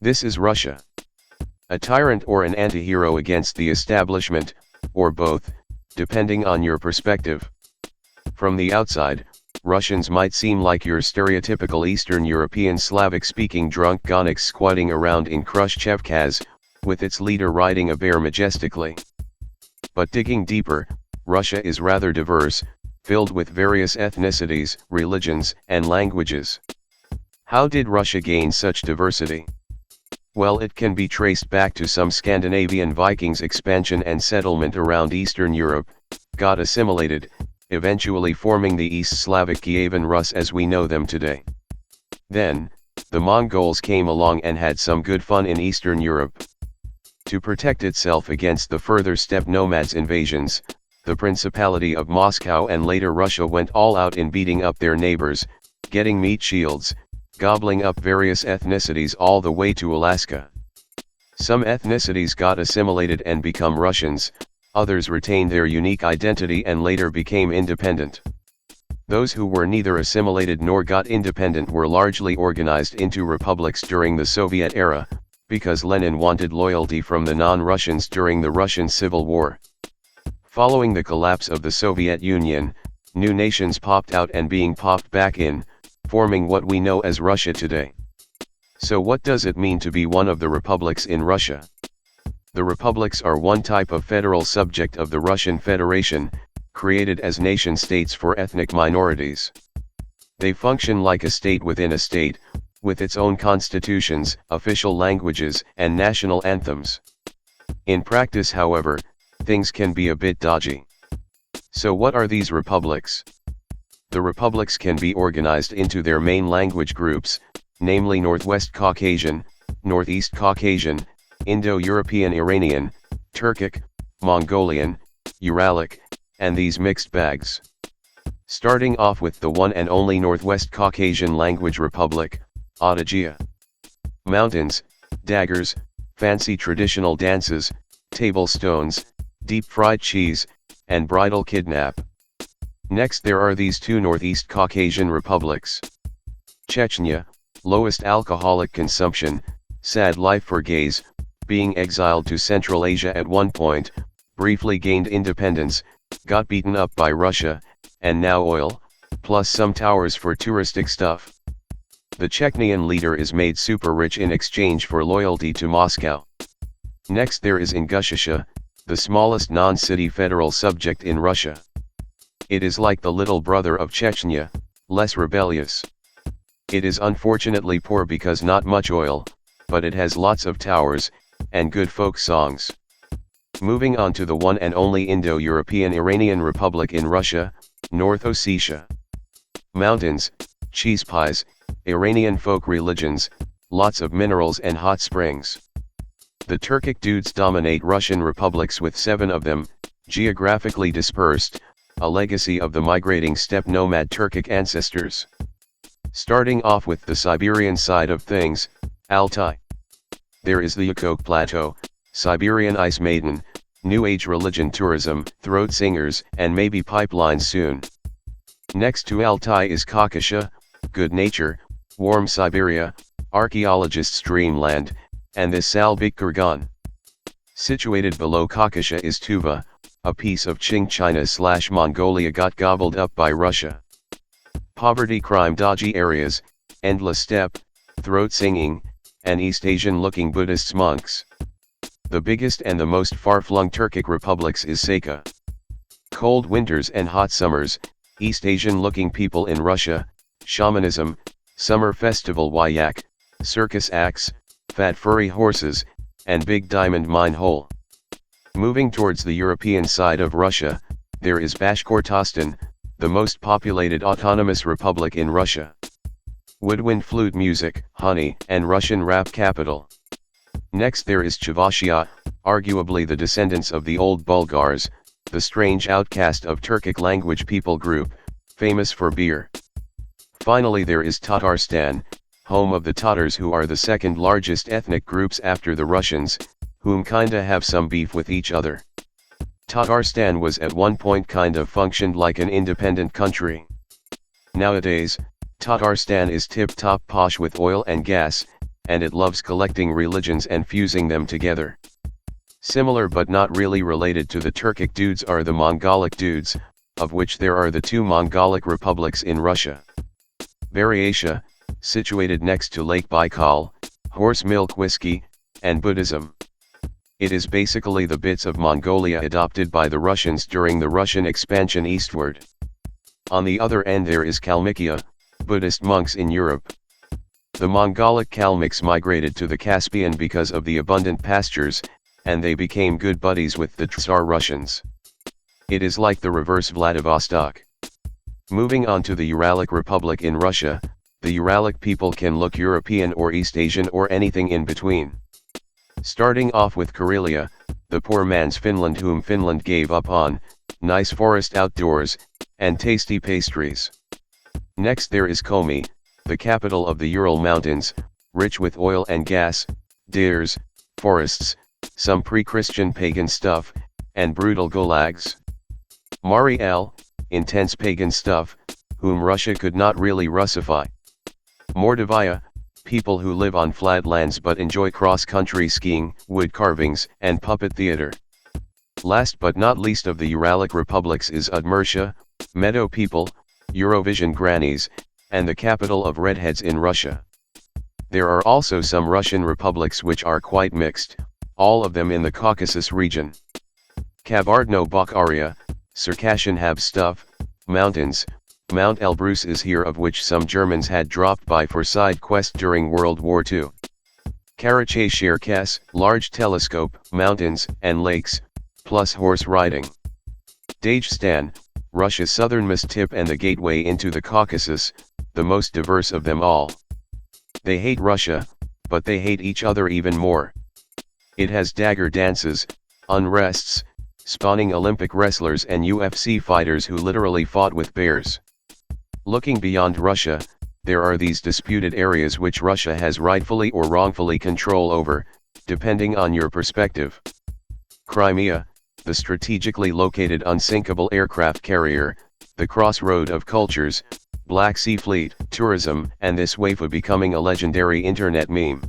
This is Russia. A tyrant or an anti-hero against the establishment, or both, depending on your perspective. From the outside, Russians might seem like your stereotypical Eastern European Slavic-speaking drunk gonics squatting around in Khrushchevkaz, with its leader riding a bear majestically. But digging deeper, Russia is rather diverse, filled with various ethnicities, religions, and languages. How did Russia gain such diversity? Well, it can be traced back to some Scandinavian Vikings' expansion and settlement around Eastern Europe, got assimilated, eventually forming the East Slavic Kievan Rus as we know them today. Then, the Mongols came along and had some good fun in Eastern Europe. To protect itself against the further steppe nomads' invasions, the Principality of Moscow and later Russia went all out in beating up their neighbors, getting meat shields, gobbling up various ethnicities all the way to Alaska. Some ethnicities got assimilated and become Russians, others retained their unique identity and later became independent. Those who were neither assimilated nor got independent were largely organized into republics during the Soviet era, because Lenin wanted loyalty from the non-Russians during the Russian Civil War. Following the collapse of the Soviet Union, new nations popped out and being popped back in, forming what we know as Russia today. So what does it mean to be one of the republics in Russia? The republics are one type of federal subject of the Russian Federation, created as nation-states for ethnic minorities. They function like a state within a state, with its own constitutions, official languages, and national anthems. In practice, however, things can be a bit dodgy. So what are these republics? The republics can be organized into their main language groups, namely Northwest Caucasian, Northeast Caucasian, Indo-European Iranian, Turkic, Mongolian, Uralic, and these mixed bags. Starting off with the one and only Northwest Caucasian Language Republic, Ossetia. Mountains, daggers, fancy traditional dances, table stones, deep-fried cheese, and bridal kidnap. Next there are these two Northeast Caucasian republics. Chechnya, lowest alcoholic consumption, sad life for gays, being exiled to Central Asia at one point, briefly gained independence, got beaten up by Russia, and now oil, plus some towers for touristic stuff. The Chechenian leader is made super rich in exchange for loyalty to Moscow. Next there is Ingushetia, the smallest non-city federal subject in Russia. It is like the little brother of Chechnya, less rebellious. It is unfortunately poor because not much oil, but it has lots of towers, and good folk songs. Moving on to the one and only Indo-European Iranian Republic in Russia, North Ossetia. Mountains, cheese pies, Iranian folk religions, lots of minerals and hot springs. The Turkic dudes dominate Russian republics with 7 of them, geographically dispersed, a legacy of the migrating steppe nomad Turkic ancestors. Starting off with the Siberian side of things, Altai. There is the Yakok Plateau, Siberian Ice Maiden, New Age religion tourism, throat singers, and maybe pipelines soon. Next to Altai is Caucasia, good nature, warm Siberia, archaeologists' dreamland, and the Salbik Kurgan. Situated below Caucasia is Tuva, a piece of Qing China/Mongolia got gobbled up by Russia. Poverty, crime, dodgy areas, endless steppe, throat singing, and East Asian-looking Buddhist monks. The biggest and the most far-flung Turkic republics is Sakha. Cold winters and hot summers, East Asian-looking people in Russia, shamanism, summer festival Wyak, circus acts, fat furry horses, and big diamond mine hole. Moving towards the European side of Russia, there is Bashkortostan, the most populated autonomous republic in Russia. Woodwind flute music, honey, and Russian rap capital. Next there is Chuvashia, arguably the descendants of the old Bulgars, the strange outcast of Turkic language people group, famous for beer. Finally there is Tatarstan, home of the Tatars, who are the second largest ethnic groups after the Russians, whom kinda have some beef with each other. Tatarstan was at one point kind of functioned like an independent country. Nowadays, Tatarstan is tip-top posh with oil and gas, and it loves collecting religions and fusing them together. Similar but not really related to the Turkic dudes are the Mongolic dudes, of which there are the two Mongolic republics in Russia. Variatia, situated next to Lake Baikal, horse milk whiskey, and Buddhism. It is basically the bits of Mongolia adopted by the Russians during the Russian expansion eastward. On the other end there is Kalmykia, Buddhist monks in Europe. The Mongolic Kalmyks migrated to the Caspian because of the abundant pastures, and they became good buddies with the Tsar Russians. It is like the reverse Vladivostok. Moving on to the Uralic Republic in Russia, the Uralic people can look European or East Asian or anything in between. Starting off with Karelia, the poor man's Finland whom Finland gave up on, nice forest outdoors, and tasty pastries. Next there is Komi, the capital of the Ural Mountains, rich with oil and gas, deers, forests, some pre-Christian pagan stuff, and brutal gulags. Mariel, intense pagan stuff, whom Russia could not really Russify. Mordovia, people who live on flat lands but enjoy cross-country skiing, wood carvings, and puppet theater. Last but not least of the Uralic republics is Udmurtia, meadow people, Eurovision grannies, and the capital of redheads in Russia. There are also some Russian republics which are quite mixed, all of them in the Caucasus region. Kabardno-Balkaria, Circassian Hab stuff, mountains, Mount Elbrus is here of which some Germans had dropped by for side quest during World War II. Karachay-Cherkess, large telescope, mountains, and lakes, plus horse riding. Dagestan, Russia's southernmost tip and the gateway into the Caucasus, the most diverse of them all. They hate Russia, but they hate each other even more. It has dagger dances, unrests, spawning Olympic wrestlers and UFC fighters who literally fought with bears. Looking beyond Russia, there are these disputed areas which Russia has rightfully or wrongfully control over, depending on your perspective. Crimea, the strategically located unsinkable aircraft carrier, the crossroad of cultures, Black Sea Fleet, tourism, and this waif of becoming a legendary internet meme.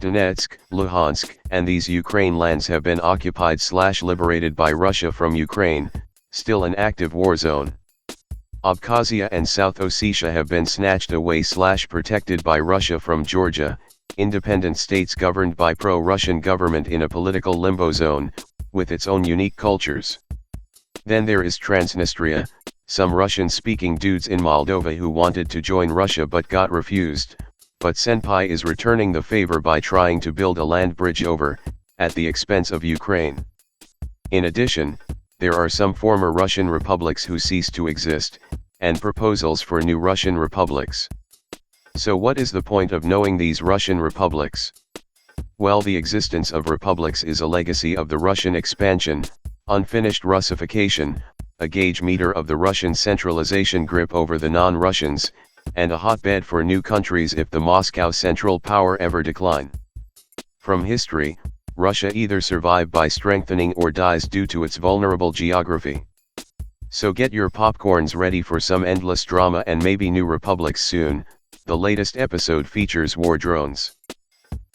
Donetsk, Luhansk, and these Ukraine lands have been occupied/liberated by Russia from Ukraine, still an active war zone. Abkhazia and South Ossetia have been snatched away/protected by Russia from Georgia, independent states governed by pro-Russian government in a political limbo zone, with its own unique cultures. Then there is Transnistria, some Russian-speaking dudes in Moldova who wanted to join Russia but got refused. But Senpai is returning the favor by trying to build a land bridge over, at the expense of Ukraine. In addition, there are some former Russian republics who cease to exist, and proposals for new Russian republics. So what is the point of knowing these Russian republics? Well, the existence of republics is a legacy of the Russian expansion, unfinished Russification, a gauge meter of the Russian centralization grip over the non-Russians, and a hotbed for new countries if the Moscow central power ever decline. From history, Russia either survives by strengthening or dies due to its vulnerable geography. So get your popcorns ready for some endless drama and maybe new republics soon. The latest episode features war drones.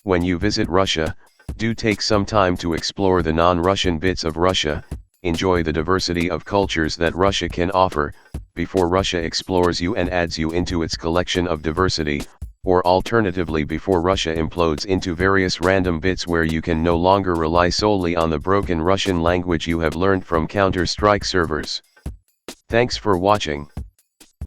When you visit Russia, do take some time to explore the non-Russian bits of Russia, enjoy the diversity of cultures that Russia can offer, before Russia explores you and adds you into its collection of diversity, or alternatively before Russia implodes into various random bits where you can no longer rely solely on the broken Russian language you have learned from Counter-Strike servers. Thanks for watching.